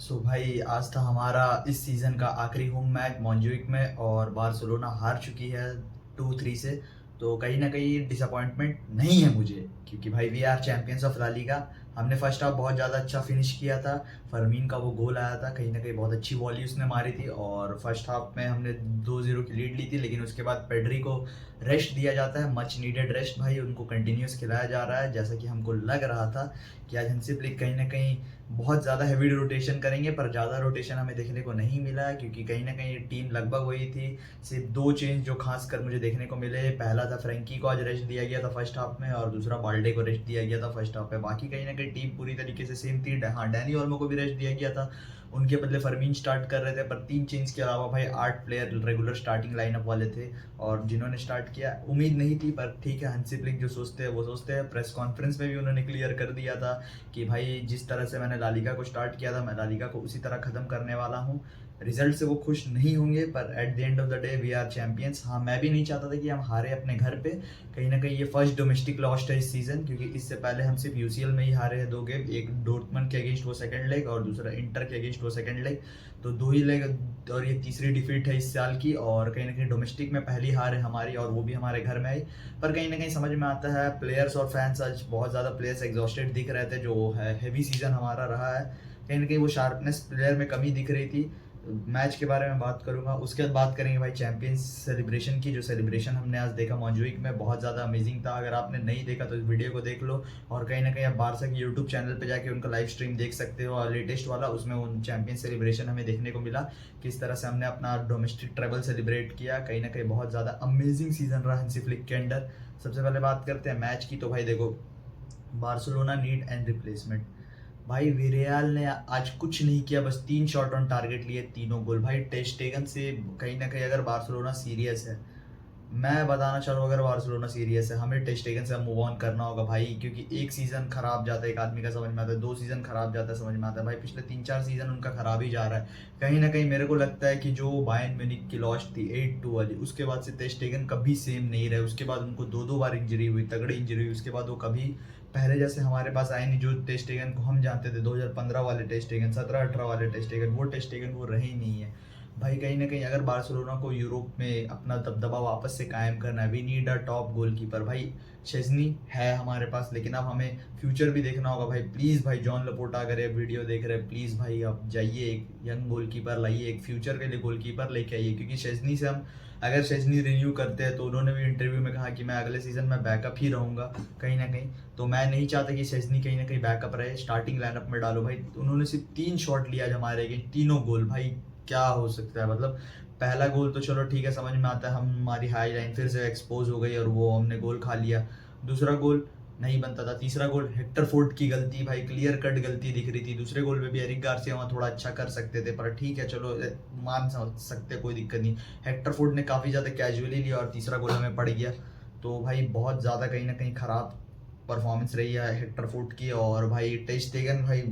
भाई आज था हमारा इस सीज़न का आखिरी होम मैच मॉन्जुइक में और बार्सिलोना हार चुकी है 2-3 से। तो कहीं ना कहीं डिसअपॉइंटमेंट नहीं है मुझे, क्योंकि भाई we are champions of La Liga. हमने फर्स्ट हाफ बहुत ज़्यादा अच्छा फिनिश किया था। फरमीन का वो गोल आया था, कहीं ना कहीं बहुत अच्छी वॉली उसने मारी थी और फर्स्ट हाफ में हमने 2-0 की लीड ली थी। लेकिन उसके बाद पेड्री को रेस्ट दिया जाता है, मच नीडेड रेस्ट। भाई उनको कंटिन्यूस खिलाया जा रहा है, जैसा कि हमको लग रहा था कि आज हंसी फ्लिक कहीं ना कहीं बहुत ज़्यादा हैवी रोटेशन करेंगे, पर ज़्यादा रोटेशन हमें देखने को नहीं मिला है, क्योंकि कहीं ना कहीं टीम लगभग वही थी। सिर्फ दो चेंज जो खासकर मुझे देखने को मिले, पहला था फ्रेंकी को आज रेस्ट दिया गया था फर्स्ट हाफ में, और दूसरा बाल्डे को रेस्ट दिया गया था फर्स्ट हाफ में। बाकी कहीं ना कहीं टीम पूरी तरीके से सेम थी। हाँ, डैनी ओल्मो को भी रेस्ट दिया गया था, उनके बदले फरमीन स्टार्ट कर रहे थे। पर तीन चेंज के अलावा भाई 8 प्लेयर रेगुलर स्टार्टिंग लाइनअप वाले थे, और जिन्होंने स्टार्ट किया उम्मीद नहीं थी, पर ठीक है, हंसी फ्लिक जो सोचते हैं वो सोचते हैं। प्रेस कॉन्फ्रेंस में भी उन्होंने क्लियर कर दिया था कि भाई जिस तरह से मैंने लालिगा को स्टार्ट किया था, मैं लालिगा को उसी तरह ख़त्म करने वाला हूँ। रिजल्ट से वो खुश नहीं होंगे, पर at the end of the day we are champions. हाँ, मैं भी नहीं चाहता था कि हम हारे अपने घर पे। कहीं ना कहीं ये फर्स्ट डोमेस्टिक लॉस्ट है इस सीज़न, क्योंकि इससे पहले हम सिर्फ यूसीएल में ही हारे हैं 2 गेम। एक डोर्टमंड के अगेंस्ट वो सेकंड लेग, और दूसरा इंटर के अगेंस्ट वो सेकंड लेग। तो दो ही लेग, और ये तीसरी डिफीट है इस साल की। और कहीं ना कहीं डोमेस्टिक में पहली हार है हमारी, और वो भी हमारे घर में आई। पर कहीं ना कहीं समझ में आता है, प्लेयर्स और फैंस आज बहुत ज़्यादा प्लेयर्स एग्जॉस्टेड दिख रहे थे, जो है हैवी सीजन हमारा रहा है। कहीं ना कहीं वो शार्पनेस प्लेयर में कमी दिख रही थी। मैच के बारे में बात करूंगा, उसके बाद बात करेंगे भाई चैंपियंस सेलिब्रेशन की। जो सेलिब्रेशन हमने आज देखा मॉन्जुइक में, बहुत ज़्यादा अमेजिंग था। अगर आपने नहीं देखा तो इस वीडियो को देख लो, और कहीं ना कहीं आप बारसा के यूट्यूब चैनल पे जाके उनका लाइव स्ट्रीम देख सकते हो, और लेटेस्ट वाला उसमें उन चैंपियन सेलिब्रेशन हमें देखने को मिला, किस तरह से हमने अपना डोमेस्टिक ट्रेबल सेलिब्रेट किया। कहीं ना कहीं बहुत ज़्यादा अमेजिंग सीजन रहा हंसी फ्लिक के अंडर। सबसे पहले बात करते हैं मैच की। तो भाई देखो, बार्सिलोना नीड एंड रिप्लेसमेंट। भाई विरेल ने आज कुछ नहीं किया, बस 3 शॉट ऑन टारगेट लिए, तीनों गोल। भाई टेस्टेगन से कहीं ना कहीं अगर बार्सिलोना सीरियस है, मैं बताना चाहूँ, अगर बार्सिलोना सीरियस है, हमें टेस्टेगन से मूव ऑन करना होगा भाई। क्योंकि एक सीजन खराब जाता है एक आदमी का, समझ में आता है, 2 सीजन खराब जाता है, समझ में आता है। भाई पिछले 3-4 सीजन उनका खराब ही जा रहा है। कहीं ना कहीं मेरे को लगता है कि जो बायर्न म्यूनिख की लॉस थी 8-2 वाली, उसके बाद से टेस्टेगन कभी सेम नहीं रहे। उसके बाद उनको दो दो बार इंजरी हुई, तगड़ी इंजरी हुई। उसके बाद वो कभी पहले जैसे हमारे पास आए नहीं। जो टेस्टेगन को हम जानते थे 2015 वाले टेस्टेगन, 17-18 वाले टेस्टेगन, वो टेस्टेगन वो रहे ही नहीं है। भाई कहीं ना कहीं अगर बार्सिलोना को यूरोप में अपना दबदबा वापस से कायम करना है, we need a top goalkeeper. भाई शेजनी है हमारे पास, लेकिन अब हमें फ्यूचर भी देखना होगा भाई। प्लीज़ भाई जॉन लपोटा, अगर ये वीडियो देख रहे हैं, प्लीज़ भाई आप जाइए, एक यंग गोलकीपर लाइए, एक फ्यूचर के लिए गोलकीपर लेके आइए। क्योंकि शेजनी से हम, अगर शेजनी रिन्यू करते हैं, तो उन्होंने भी इंटरव्यू में कहा कि मैं अगले सीजन में बैकअप ही रहूँगा कहीं ना कहीं। तो मैं नहीं चाहता कि शेजनी कहीं ना कहीं बैकअप रहे, स्टार्टिंग लाइनअप में डालो भाई। उन्होंने सिर्फ 3 शॉट लिया आज हमारे अगेंस्ट, तीनों गोल। भाई क्या हो सकता है, मतलब पहला गोल तो चलो ठीक है, समझ में आता है, हमारी हाई लाइन फिर से एक्सपोज हो गई और वो हमने गोल खा लिया। दूसरा गोल नहीं बनता था। तीसरा गोल हेक्टर फोर्ड की गलती, भाई क्लियर कट गलती दिख रही थी। दूसरे गोल में भी एरिक गार्सिया वहाँ थोड़ा अच्छा कर सकते थे, पर ठीक है चलो, मान सकते, कोई दिक्कत नहीं। हेक्टर फोर्ड ने काफ़ी ज़्यादा कैजुअली लिया और तीसरा गोल हमें पड़ गया। तो भाई बहुत ज़्यादा कहीं ना कहीं ख़राब परफॉर्मेंस रही है हेक्टर फोर्ड की। और भाई टेर स्टेगन भाई,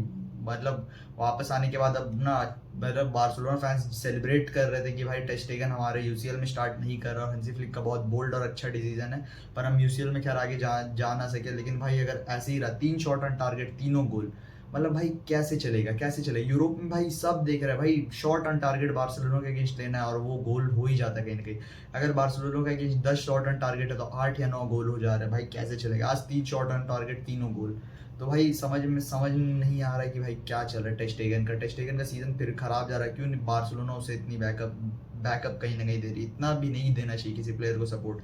मतलब वापस आने के बाद अब ना, मतलब बार्सिलोना फैंस सेलिब्रेट कर रहे थे कि भाई टेर स्टेगन हमारे यूसीएल में स्टार्ट नहीं कर रहा। और हंसी फ्लिक का बहुत बोल्ड और अच्छा डिसीजन है, पर हम यूसीएल में खैर आगे जा ना सके। लेकिन भाई अगर ऐसे ही रहा, 3 शॉट ऑन टारगेट, तीनों गोल, मतलब भाई कैसे चलेगा, कैसे चलेगा। यूरोप में भाई सब देख रहे हैं भाई, शॉट ऑन टारगेट बार्सिलोना के अगेंस्ट लेना है और वो गोल हो ही जाता है कहीं ना कहीं। अगर बार्सिलोना के अगेंस्ट 10 शॉट ऑन टारगेट है तो 8 या 9 गोल हो जा रहे हैं। भाई कैसे चलेगा, आज 3 शॉट ऑन टारगेट, तीनों गोल। तो भाई समझ नहीं आ रहा है कि भाई क्या चल रहा है। टेस्टेगन का सीजन फिर खराब जा रहा है। क्यों नहीं बार्सिलोना उसे इतनी बैकअप बैकअप कहीं ना कहीं दे रही, इतना भी नहीं देना चाहिए किसी प्लेयर को सपोर्ट।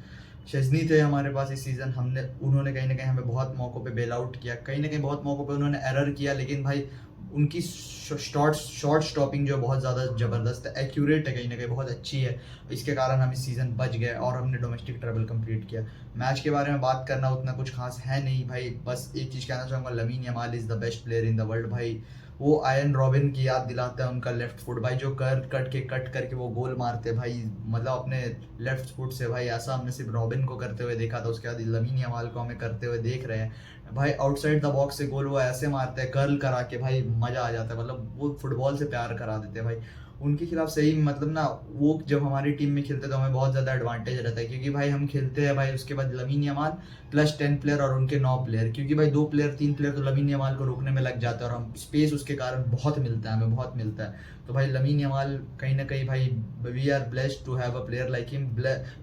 शेजनी थे हमारे पास इस सीज़न, उन्होंने कहीं ना कहीं हमें बहुत मौक़ों पे बेल आउट किया, कहीं ना कहीं बहुत मौक़ों पे उन्होंने एरर किया। लेकिन भाई उनकी शॉर्ट स्टॉपिंग जो बहुत ज़्यादा ज़बरदस्त है, एक्यूरेट है, कहीं ना कहीं बहुत अच्छी है। इसके कारण हम इस सीज़न बच गए और हमने डोमेस्टिक ट्रेवल कंप्लीट किया। मैच के बारे में बात करना उतना कुछ खास है नहीं भाई, बस एक चीज़ कहना चाहूँगा, lamin Yamal is the best player in the world. भाई वो आयन रॉबिन की याद दिलाता है उनका लेफ्ट फुट भाई, जो कट करके वो गोल मारते भाई, मतलब अपने लेफ्ट फुट से। भाई ऐसा हमने सिर्फ रॉबिन को करते हुए देखा था, उसके बाद लमीन यमाल को हमें करते हुए देख रहे हैं। भाई आउटसाइड द बॉक्स से गोल वो ऐसे मारते हैं कर्ल करा के, भाई मजा आ जाता है, मतलब वो फुटबॉल से प्यार करा देते हैं भाई। उनके खिलाफ सही मतलब ना, वो जब हमारी टीम में खेलते तो हमें बहुत ज़्यादा एडवांटेज रहता है, क्योंकि भाई हम खेलते हैं भाई उसके बाद लमीन यमाल प्लस 10 प्लेयर और उनके 9 प्लेयर, क्योंकि भाई 2 प्लेयर 3 प्लेयर तो लमीन यमाल को रोकने में लग जाता है, और हम स्पेस उसके कारण बहुत मिलता है, हमें बहुत मिलता है। तो भाई लमीन यमाल कहीं ना कहीं भाई, we are blessed to have a player like him,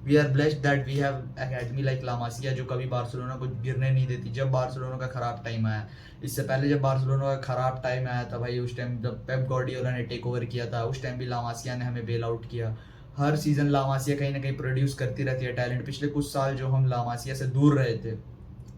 we are blessed that we have academy like La Masia, जो कभी बार्सिलोना को गिरने नहीं देती। जब बार्सिलोना का खराब टाइम आया, इससे पहले जब बार्सिलोना का खराब टाइम आया था भाई, उस टाइम जब पेप गार्डियोला ने टेक ओवर किया था, उस टाइम भी ला मासिया ने हमें बेल आउट किया। हर सीजन ला मासिया कहीं ना कहीं प्रोड्यूस करती रहती है टैलेंट। पिछले कुछ साल जो हम ला मासिया से दूर रहे थे,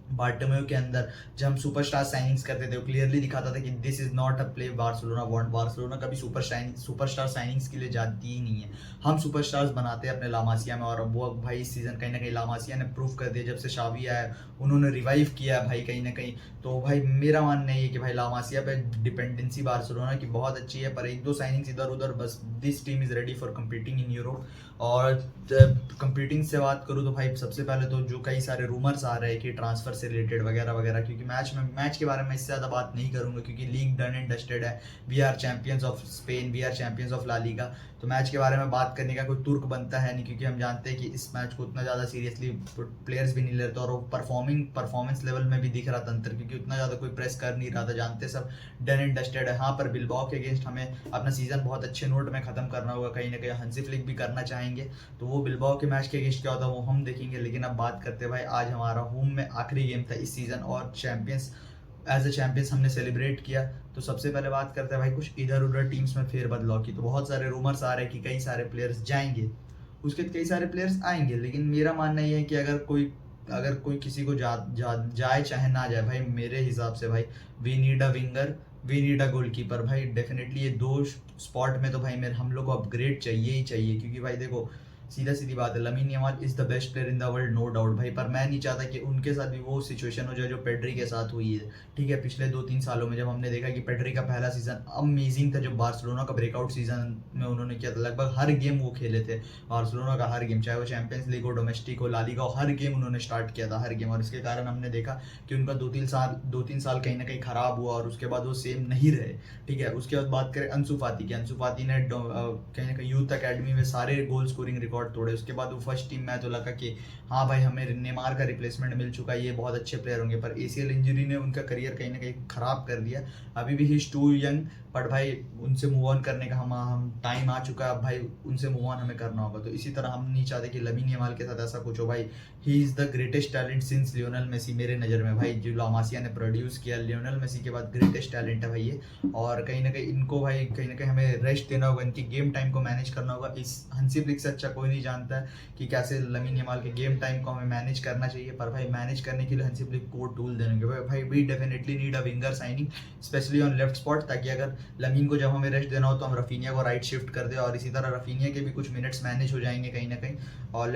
बार्टोमेओ के अंदर जब हम सुपरस्टार साइनिंग्स करते थे, वो क्लियरली दिखाता था कि this is not a play Barcelona want. Barcelona कभी सुपरस्टार साइनिंग्स के लिए जाती ही नहीं है, हम सुपरस्टार्स बनाते हैं अपने लामासिया में। और अब वो भाई इस सीजन कहीं ना कहीं लामासिया ने प्रूव कर दिया, जब से शावी आया उन्होंने रिवाइव किया भाई कहीं ना कहीं। तो भाई मेरा मानना है कि भाई लामासिया पे डिपेंडेंसी बार्सिलोना की बहुत अच्छी है, पर एक दो साइनिंग्स इधर उधर, बस this team is ready for competing in Europe. और कंप्यूटिंग से बात करूँ तो भाई सबसे पहले तो जो कई सारे रूमर्स आ रहे हैं कि ट्रांसफर से रिलेटेड वगैरह वगैरह, क्योंकि मैच के बारे में इससे ज़्यादा बात नहीं करूँगा, क्योंकि लीग डन एंड डस्टेड है। We are champions of Spain, we are champions of La Liga. तो मैच के बारे में बात करने का कोई तुर्क बनता है नहीं, क्योंकि हम जानते हैं कि इस मैच को उतना ज़्यादा सीरियसली प्लेयर्स भी नहीं लेते, और वो परफॉर्मेंस लेवल में भी दिख रहा था अंतर, क्योंकि उतना ज़्यादा कोई प्रेस कर नहीं रहा था, जानते सब डन एंड डस्टेड है। हाँ, पर बिलबाओ के अगेंस्ट हमें अपना सीजन बहुत अच्छे नोट में ख़त्म करना होगा, कहीं ना कहीं हंसी फ्लिक भी करना चाहेंगे, तो वो बिलबाओ के मैच के अगेंस्ट क्या होता है वो हम देखेंगे। लेकिन अब बात करते हैं भाई, आज हमारा होम में आखिरी गेम था इस सीज़न, और चैंपियंस एज ए चैंपियंस हमने सेलिब्रेट किया। तो सबसे पहले बात करते हैं भाई कुछ इधर उधर टीम्स में फेरबदलाव की। तो बहुत सारे रूमर्स आ रहे हैं कि कई सारे प्लेयर्स जाएंगे, उसके कई सारे प्लेयर्स आएंगे, लेकिन मेरा मानना ये है कि अगर कोई किसी को जाए चाहे ना जाए, भाई मेरे हिसाब से भाई we need a winger, we need a goalkeeper. भाई डेफिनेटली ये दो स्पॉट में तो भाई मेरे हम लोग को अपग्रेड चाहिए ही चाहिए, क्योंकि भाई देखो सीधा सीधी बात है, Lamine Yamal is the best player in the world, no doubt भाई, पर मैं नहीं चाहता कि उनके साथ भी वो सिचुएशन हो जाए जो पेड्री के साथ हुई है। ठीक है, पिछले 2-3 सालों में जब हमने देखा कि पेड्री का पहला सीजन अमेजिंग था, जो बार्सिलोना का ब्रेकआउट सीजन में उन्होंने किया था, लगभग हर गेम वो खेले थे बार्सिलोना का, हर गेम, चाहे वो चैंपियंस लीग हो, डोमेस्टिक हो, ला लीगा हो, हर गेम उन्होंने स्टार्ट किया था, हर गेम। और इसके कारण हमने देखा कि उनका 2-3 साल कहीं ना कहीं खराब हुआ, और उसके बाद वो सेम नहीं रहे। ठीक है, उसके बाद बात करें अंसु फाती की, अंसु फाती ने कहीं ना कहीं यूथ अकेडमी में सारे गोल स्कोरिंग रिकॉर्ड तोड़े। उसके बाद वो फर्स्ट टीम में तो लगा कि हाँ भाई हमें नेमार का रिप्लेसमेंट मिल चुका है, ये बहुत अच्छे प्लेयर होंगे, पर एसीएल इंजरी ने उनका करियर कहीं ना कहीं खराब कर दिया। अभी भी he is too young, but भाई उनसे मूव ऑन करने का हम टाइम आ चुका है, अब भाई उनसे मूव ऑन हमें करना होगा। तो इसी तरह हम नहीं चाहते कि लमीन यमाल के साथ ऐसा कुछ हो। भाई he is the greatest talent since Lionel Messi मेरे नज़र में, भाई जो लामासिया ने प्रोड्यूस किया, लियोनल मेसी के बाद ग्रेटेस्ट टैलेंट है भाई ये। और कहीं ना कहीं इनको भाई कहीं ना कहीं हमें रेस्ट देना होगा, इनकी गेम टाइम को मैनेज करना होगा। इस हंसी फ्लिक से अच्छा कोई नहीं जानता है कि कैसे लमीन यमाल के गेम टाइम को हमें मैनेज करना चाहिए, पर भाई मैनेज करने के लिए हंसी फ्लिक को टूल देंगे। भाई we definitely need a winger signing, specially on left spot, ताकि अगर लमीन को जब हमें रेस्ट देना हो तो हम रफीनिया को राइट शिफ्ट कर दे, और इसी तरह रफीनिया के भी कुछ मिनट्स मैनेज हो जाएंगे कहीं ना कहीं। और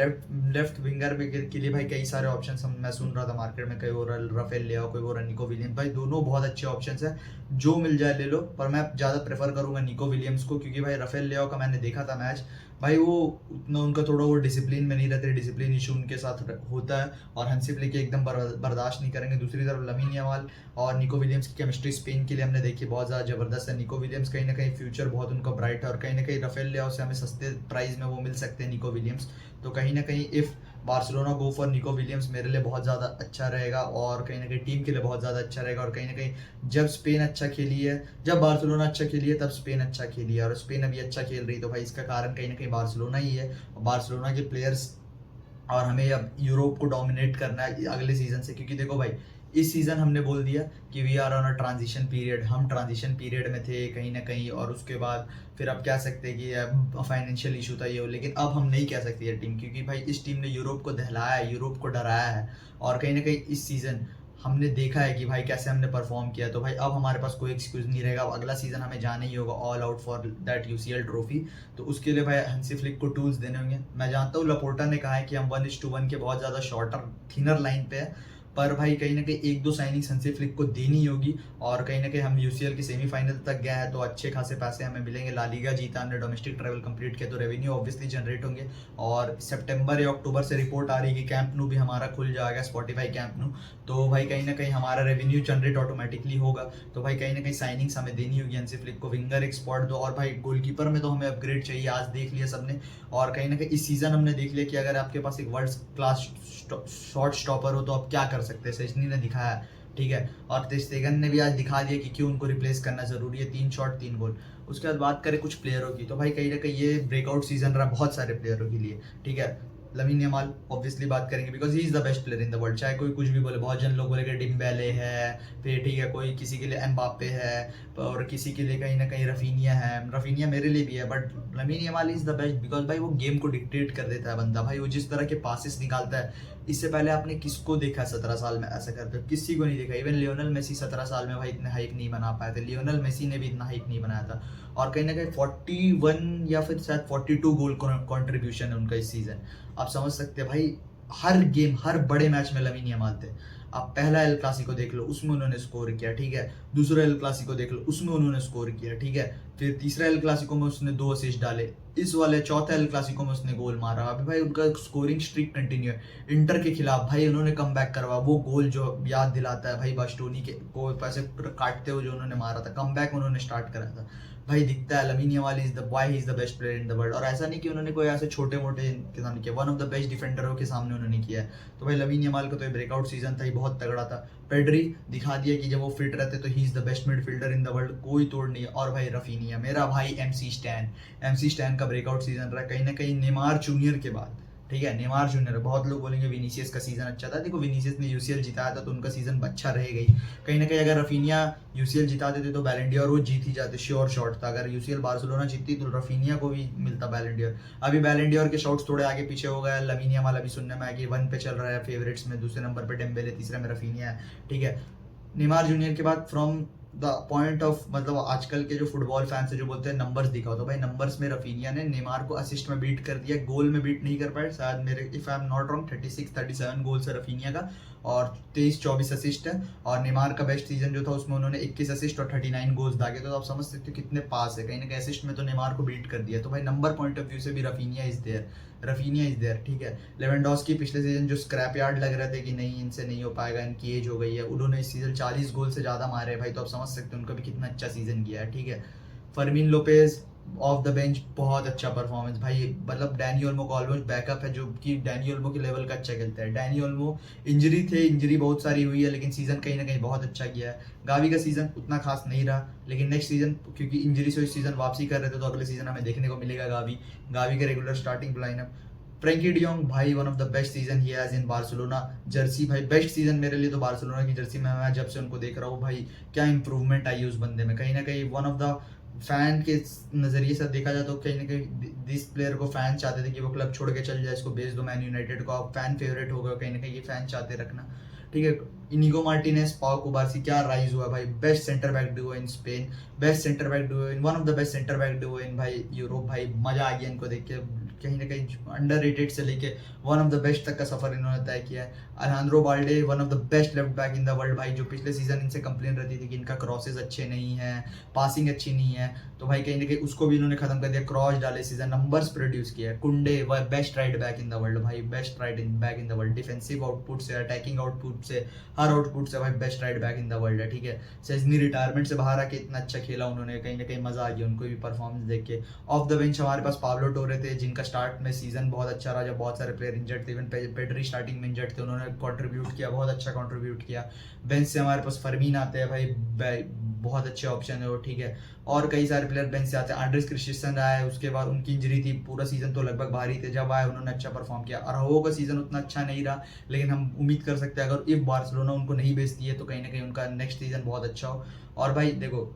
लेफ्ट विंगर के लिए भाई कई सारे ऑप्शन मैं सुन रहा था मार्केट में, कोई और राफेल लियाओ, कोई और निको विलियम्स, भाई दोनों बहुत अच्छे ऑप्शन है, जो मिल जाए ले लो, पर मैं ज़्यादा प्रेफर करूंगा निको विलियम्स को, क्योंकि भाई राफेल लियाओ का मैंने देखा था मैच, भाई वो उतना उनका थोड़ा वो डिसिप्लिन में नहीं रहते, डिसिप्लिन इशू उनके साथ होता है, और हंसी फ्लिक एकदम बर्दाश्त नहीं करेंगे। दूसरी तरफ लमीन यमाल और निको विलियम्स की केमिस्ट्री स्पेन के लिए हमने देखी, बहुत ज़्यादा ज़बरदस्त है। निको विलियम्स कहीं ना कहीं फ्यूचर बहुत उनका ब्राइट है, और कहीं ना कहीं राफेल लियाओ से हमें सस्ते प्राइस में वो मिल सकते हैं निको विलियम्स। तो कहीं ना कहीं if Barcelona go for Nico Williams मेरे लिए बहुत ज़्यादा अच्छा रहेगा, और कहीं ना कहीं टीम के लिए बहुत ज़्यादा अच्छा रहेगा। और कहीं ना कहीं जब स्पेन अच्छा खेली है, जब बार्सिलोना अच्छा खेली है, तब स्पेन अच्छा खेली है, और स्पेन अभी अच्छा खेल रही है, तो भाई इसका कारण कहीं ना कहीं बार्सिलोना ही है, बार्सिलोना के प्लेयर्स। और हमें अब यूरोप को डोमिनेट करना है अगले सीजन से, क्योंकि देखो भाई इस सीज़न हमने बोल दिया कि we are on a transition period, हम ट्रांजिशन पीरियड में थे कहीं ना कहीं, और उसके बाद फिर अब कह सकते हैं कि फाइनेंशियल इशू था ये, लेकिन अब हम नहीं कह सकते ये टीम, क्योंकि भाई इस टीम ने यूरोप को दहलाया है, यूरोप को डराया है, और कहीं ना कहीं इस सीज़न हमने देखा है कि भाई कैसे हमने परफॉर्म किया। तो भाई अब हमारे पास कोई एक्सक्यूज़ नहीं रहेगा, अब अगला सीज़न हमें जाना ही होगा all out for that UCL trophy. तो उसके लिए भाई हंसी फ्लिक को टूल्स देने होंगे। मैं जानता हूँ लपोर्टा ने कहा है कि हम 1:1 के बहुत ज़्यादा शॉर्टर थिनर लाइन पे है, पर भाई कहीं ना कहीं एक दो साइनिंग हंसी फ्लिक को देनी होगी, और कहीं ना कहीं हम यूसीएल के सेमीफाइनल तक गए हैं तो अच्छे खासे पैसे हमें मिलेंगे। ला लीगा जीता, हमने डोमेस्टिक ट्रैवल कंप्लीट किया तो रेवेन्यू ऑब्वियसली जनरेट होंगे। और सितंबर या अक्टूबर से रिपोर्ट आ रही है कि कैंप नू भी हमारा खुल जाएगा, स्पॉटिफाई कैंप नू, तो भाई कहीं ना कहीं हमारा रेवेन्यू जनरेट ऑटोमेटिकली होगा। तो भाई कहीं ना कहीं साइनिंग्स हमें देनी होगी हंसी फ्लिक को, विंगर एक स्पॉट दो, और भाई गोलकीपर में तो हमें अपग्रेड चाहिए, आज देख लिया सबने। और कहीं ना कहीं इस सीजन हमने देख लिया कि अगर आपके पास एक वर्ल्ड क्लास शॉट स्टॉपर हो तो आप क्या कर सकते हैं, सेजनी ने दिखाया, ठीक है। और ter Stegen ने भी आज दिखा दिया कि क्यों उनको रिप्लेस करना जरूरी है, 3 शॉट 3 गोल। उसके बाद बात करें कुछ प्लेयरों की, तो भाई कहीं ना कहीं ये ब्रेकआउट सीजन रहा बहुत सारे प्लेयरों के लिए, ठीक है। लमीन यमाल ऑब्वियसली बात करेंगे because he is the best player in the world, चाहे कोई कुछ भी बोले, बहुत जन लोग बोलेंगे डिम्बेले है, फिर ठीक है कोई किसी के लिए एम्बापे है, और किसी के लिए कहीं ना कहीं रफीनिया है, रफीनिया मेरे लिए भी है, but lamin Yamal is the best because भाई वो गेम को डिक्टेट कर देता है बंदा, भाई वो जिस तरह के पासिस निकालता है, इससे पहले आपने किसको देखा 17 साल में ऐसा करते हो, किसी को नहीं देखा। इवन लियोनल मेसी 17 साल में भाई इतने हाइप नहीं बना पाए थे, लियोनल मेसी ने भी इतना हाइप नहीं बनाया था। और कहीं ना कहीं 41 या फिर शायद 42 गोल कंट्रीब्यूशन है उनका इस सीजन। आप समझ सकते हैं भाई हर गेम हर बड़े मैच में लमीन यमाल थे। आप पहला एल क्लासिको देख लो उसमें उन्होंने स्कोर किया, ठीक है। दूसरा एल क्लासिको देख लो उसमें उन्होंने स्कोर किया, ठीक है। फिर तीसरा एल क्लासिको में उसने 2 असिस्ट डाले, इस वाले चौथा एल क्लासिको में उसने गोल मारा। अभी भाई उनका स्कोरिंग स्ट्रीक कंटिन्यू है। इंटर के खिलाफ भाई उन्होंने कम बैक करवा, वो गोल जो याद दिलाता है भाई बास्टोनी के को पैसे काटते हुए जो उन्होंने मारा था, कम बैक उन्होंने स्टार्ट करा था। भाई दिखता है Lamine Yamal is the boy, he is the best player in the world. और ऐसा नहीं कि उन्होंने कोई ऐसे छोटे मोटे के सामने किया, वन ऑफ द बेस्ट डिफेंडरों के सामने उन्होंने किया है। तो भाई लमीन यमाल का तो ये ब्रेकआउट सीजन था, ये बहुत तगड़ा था। पेड्री दिखा दिया कि जब वो फिट रहते तो he is the best midfielder in the world, कोई तोड़ नहीं है। और भाई रफीनिया मेरा भाई एमसी स्टैन का ब्रेकआउट सीजन रहा, कहीं ना कहीं नेमार जूनियर के बाद, ठीक है। नेमार जूनियर, बहुत लोग बोलेंगे विनीसियस का सीजन अच्छा था, देखो विनीसियस ने यूसीएल जिताया था तो उनका सीजन अच्छा रहेगा ही। कहीं ना कहीं अगर रफीनिया यूसीएल जिता देते तो बैलन डी'ओर वो जीत ही जाते, श्योर शॉट था। अगर यूसीएल बार्सिलोना जीतती तो रफीनिया को भी मिलता बैलन डी'ओर। अभी बैलन डी'ओर के शॉट्स थोड़े आगे पीछे हो गए, लमीन यमाल अभी सुनने में आया कि 1 पे चल रहा है फेवरेट्स में, दूसरे नंबर पे डेम्बेले, तीसरे में रफीनिया है, ठीक है। नेमार जूनियर के बाद फ्रॉम द पॉइंट ऑफ, मतलब आजकल के जो फुटबॉल फैंस है जो बोलते हैं नंबर्स दिखाओ, तो भाई नंबर्स में रफीनिया ने नेमार को असिस्ट में बीट कर दिया, गोल में बीट नहीं कर पाए शायद, मेरे if I am not wrong 36-37 goals है रफीनिया का, और 23-24 असिस्ट है। और नेमार का बेस्ट सीजन जो था उसमें उन्होंने 21 असिस्ट और 39 गोल्स दागे, तो आप समझ सकते हो कितने पास है, कहीं ना कहीं असिस्ट में तो नेमार को बीट कर दिया। तो भाई नंबर पॉइंट ऑफ व्यू से भी रफीनिया इज देयर, ठीक है। लेवेंडोस्की पिछले सीजन जो स्क्रैप यार्ड लग रहे थे कि नहीं इनसे नहीं हो पाएगा, इनकी एज हो गई है, उन्होंने इस सीजन 40 गोल से ज़्यादा मारे भाई, तो आप समझ सकते हैं उनका भी कितना अच्छा सीजन किया है, ठीक है। फर्मीन लोपेज ऑफ द बेंच बहुत अच्छा परफॉर्मेंस भाई, मतलब डैनी ओल्मो को ऑलमोस्ट बैकअप है, जो कि डैनी ओल्मो के लेवल का अच्छा खेलता है। डैनी ओल्मो इंजरी बहुत सारी हुई है, लेकिन सीजन कहीं ना कहीं बहुत अच्छा किया है। गावी का सीजन उतना खास नहीं रहा, लेकिन नेक्स्ट सीजन क्योंकि इंजरी से इस सीजन वापसी कर रहे थे तो अगले सीजन हमें देखने को मिलेगा गावी के regular starting lineup. Frenkie de Jong भाई one of the best season he has in Barcelona jersey, भाई बेस्ट सीजन मेरे लिए तो बार्सिलोना की जर्सी में, मैं जब से उनको देख रहा हूँ भाई क्या इंप्रूवमेंट आई है उस बंदे में। कहीं ना कहीं वन ऑफ द फैन के नजरिए से देखा जाए तो कहीं ना कहीं दिस प्लेयर को फैन चाहते थे कि वो क्लब छोड़ के चल जाए, इसको बेच दो मैन यूनाइटेड को, आप फैन फेवरेट हो गए, कहीं ना कहीं ये फैन चाहते रखना, ठीक है। इनिगो मार्टिनेज, पाओ कुबार्सी, क्या राइज हुआ भाई, best centre back duo in Spain, best centre back duo in, one of the best centre back duo in भाई यूरोप, भाई मजा आ गया इनको देख के। कहीं ना कहीं अंडररेटेड से लेके वन ऑफ द बेस्ट तक का सफर इन्होंने तय किया है। Alejandro Balde one of the best left back in the world भाई, जो पिछले सीजन इनसे कंप्लेन रहती थी कि इनका क्रॉसेस अच्छे नहीं है, पासिंग अच्छी नहीं है, तो भाई कहीं ना कहीं उसको भी इन्होंने खत्म कर दिया, क्रॉस डाले सीजन, नंबर्स प्रोड्यूस किया। कुंडे वह best right back in the world भाई, best right back in the world, defensive output से, अटैकिंग आउटपुट से, हर आउटपुट से भाई best right back in the world है, ठीक है। सेजनी रिटायरमेंट से बाहर आके इतना अच्छा खेला उन्होंने, कहीं ना कहीं मजा आ गया उनको भी परफॉर्मेंस देख के। ऑफ द बेंच हमारे पास पाब्लो टोरे थे, जिनका स्टार्ट में सीजन बहुत अच्छा रहा, जब बहुत सारे प्लेयर इंजर्ड थे, इवन पेड्री स्टार्टिंग में इंजर्ड थे, उन्होंने कंट्रीब्यूट किया, बहुत अच्छा कंट्रीब्यूट किया। बेंच से हमारे पास फर्मीन आते हैं भाई, बहुत अच्छे ऑप्शन है वो, ठीक है। और कई सारे प्लेयर बेंच से आते हैं, आंड्रेस क्रिस्टियन आए, उसके बाद उनकी इंजरी थी, पूरा सीजन तो लगभग बाहर ही थे, जब आए उन्होंने अच्छा परफॉर्म किया। अराउहो का सीजन उतना अच्छा नहीं रहा, लेकिन हम उम्मीद कर सकते हैं अगर इफ बार्सिलोना उनको नहीं बेचती है तो कहीं ना कहीं उनका नेक्स्ट सीजन बहुत अच्छा हो। और भाई देखो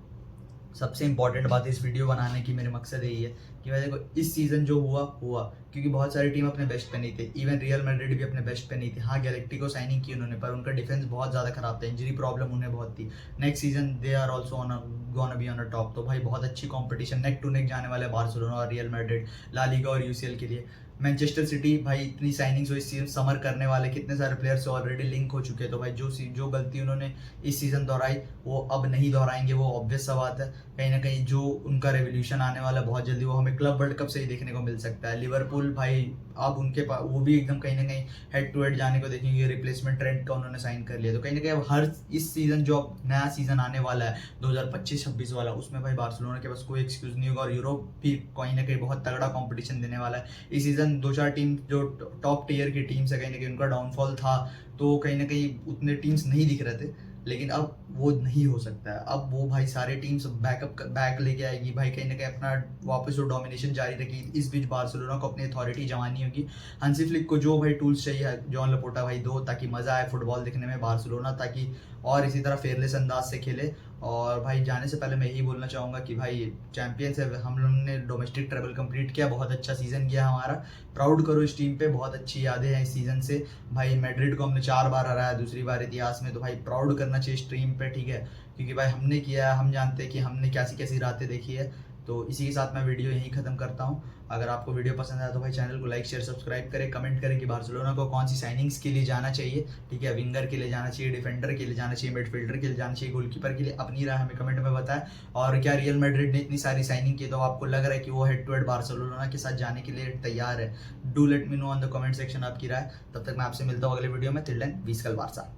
सबसे इंपॉर्टेंट बात इस वीडियो बनाने की मेरे मकसद यही है कि भाई देखो इस सीजन जो हुआ क्योंकि बहुत सारी टीम अपने बेस्ट पे नहीं थे, इवन रियल मैड्रिड भी अपने बेस्ट पे नहीं थी। हाँ गैलेक्टिको साइनिंग की उन्होंने, पर उनका डिफेंस बहुत ज़्यादा खराब था, इंजरी प्रॉब्लम उन्हें बहुत थी। Next season they are also gonna be on a top, तो भाई बहुत अच्छी कॉम्पिटिशन नेक टू नेक जाने वाले बार्सिलोना और रियल मैड्रिड, ला लीगा और यूसीएल के लिए। मैनचेस्टर सिटी भाई इतनी साइनिंग्स हुई इस सीजन, समर करने वाले कितने सारे प्लेयर्स ऑलरेडी लिंक हो चुके हैं, तो भाई जो गलती उन्होंने इस सीजन दोहराई वो अब नहीं दोहराएंगे, वो ऑब्वियस सा बात है। कहीं ना कहीं जो उनका रेवोल्यूशन आने वाला है बहुत जल्दी, वो हमें क्लब वर्ल्ड कप से ही देखने को मिल सकता है। लिवरपूल भाई अब उनके पास वो भी एकदम कहीं ना कहीं हेड टू हेड जाने को देखेंगे, रिप्लेसमेंट ट्रेंड का उन्होंने साइन कर लिया, तो कहीं ना कहीं अब हर इस सीजन जो अब नया सीजन आने वाला है 2025-26 वाला, उसमें भाई बार्सिलोना के पास कोई एक्सक्यूज नहीं होगा, और यूरोप भी कहीं ना कहीं बहुत तगड़ा कंपटीशन देने वाला है। इस सीजन 2-4 टीम जो टॉप टीयर की टीम्स है कहीं ना कहीं उनका डाउनफॉल था, तो कहीं ना कहीं उतने टीम्स नहीं दिख रहे थे, लेकिन अब वो नहीं हो सकता है। अब वो भाई सारे टीम्स बैक लेके आएगी भाई, कहीं ना कहीं अपना वापस वो डोमिनेशन जारी रखेगी। इस बीच बार्सिलोना को अपनी अथॉरिटी जमानी होगी। हांसी फ्लिक को जो भाई टूल्स चाहिए जॉन लपोर्टा भाई दो, ताकि मज़ा आए फुटबॉल देखने में बार्सिलोना, ताकि और इसी तरह फेयरलेस अंदाज से खेले। और भाई जाने से पहले मैं यही बोलना चाहूँगा कि भाई चैंपियंस है, हम लोगों ने डोमेस्टिक ट्रेवल कंप्लीट किया, बहुत अच्छा सीज़न किया हमारा, प्राउड करो इस टीम पे, बहुत अच्छी यादें हैं इस सीज़न से। भाई मैड्रिड को हमने 4 बार हराया, दूसरी बार इतिहास में, तो भाई प्राउड करना चाहिए इस टीम पे, ठीक है, क्योंकि भाई हमने किया है, हम जानते हैं कि हमने कैसी कैसी रातें देखी है। तो इसी के साथ मैं वीडियो यहीं ख़त्म करता हूँ। अगर आपको वीडियो पसंद आया तो भाई चैनल को लाइक शेयर सब्सक्राइब करें, कमेंट करें कि बार्सिलोना को कौन सी साइनिंग्स के लिए जाना चाहिए, ठीक है, विंगर के लिए जाना चाहिए, डिफेंडर के लिए जाना चाहिए, मिडफील्डर के लिए जाना चाहिए, गोलकीपर के लिए, अपनी राय हमें कमेंट में बताएं। और क्या रियल मैड्रिड ने इतनी सारी साइनिंग की तो आपको लग रहा है कि वो हेड टू हेड बार्सिलोना के साथ जाने के लिए तैयार है? Do let me know on the comment section आपकी राय। तब तक मैं आपसे मिलता हूँ अगले वीडियो में। Till then Visca Barca.